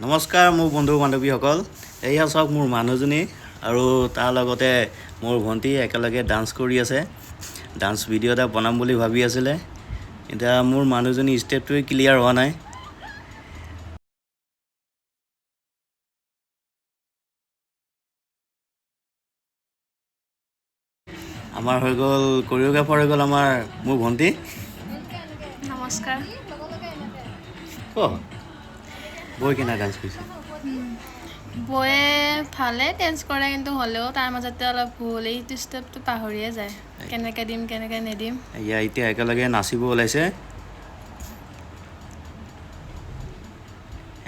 নমস্কাৰ মোৰ বন্ধু বান্ধৱীসকল এয়া চাওক মোৰ মানুহজনী আৰু তাৰ লগতে মোৰ ভন্টি একেলগে ডান্স কৰি আছে ডান্স ভিডিও এটা বনাম বুলি ভাবি আছিলে এটা মোৰ মানুহজনী ষ্টেপটোই ক্লিয়াৰ হোৱা নাই আমাৰ হৈ গ'ল কোৰিওগ্ৰাফাৰ হৈ গ'ল আমাৰ মোৰ ভন্টি নমস্কাৰ বই কিনা ডান্স কৰিছে বয়ে ভালে ডান্স কৰে কিন্তু হলেও তাৰ মাজতে অলপ ভুল এইটো ষ্টেপটো পাহৰিয়ে যায় কেনেকৈ দিম কেনেকৈ নেদিম এয়া এতিয়া একেলগে নাচিব ওলাইছে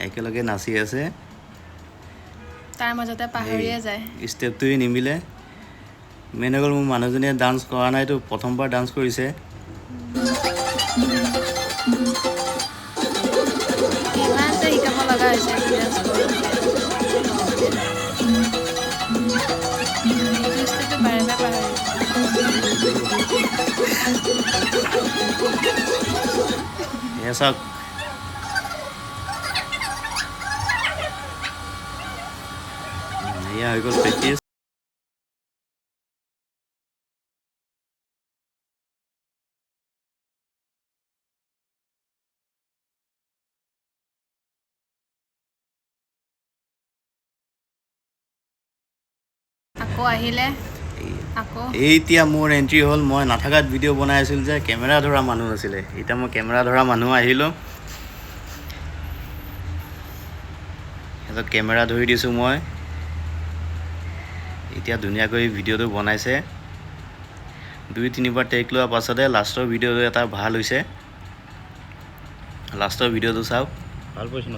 একেলগে নাচি আছে তাৰ মাজতে পাহৰিয়ে যায় ষ্টেপটোই নিমিলে মেইন হৈ গ'ল মোৰ মানুহজনীয়ে ডান্স কৰা নাইতো প্ৰথমবাৰ ডান্স কৰিছে ইমান যে শিকাব লগা হৈছে ডান্স কৰোঁতে এইটো ষ্টেপটো বাৰে বাৰে পাহৰি এয়া চাওক এয়া হৈ গ'ল প্ৰেক্টিছ আকৌ আহিলে আকৌ এতিয়া মোৰ এন্ট্ৰি হ'ল মই নাথাকাত ভিডিঅ' বনাই আছিল যে কেমেৰা ধৰা মানুহ নাছিলে এতিয়া মই কেমেৰা ধৰা মানুহ আহিলোঁ সিহঁতক কেমেৰা ধৰি দিছোঁ মই এতিয়া ধুনীয়াকৈ ভিডিঅ'টো বনাইছে 2-3বাৰ টেক লোৱাৰ পাছতে লাষ্টৰ ভিডিঅ'টো এটা ভাল হৈছে লাষ্টৰ ভিডিঅ'টো চাওক ভাল পাইছোঁ ন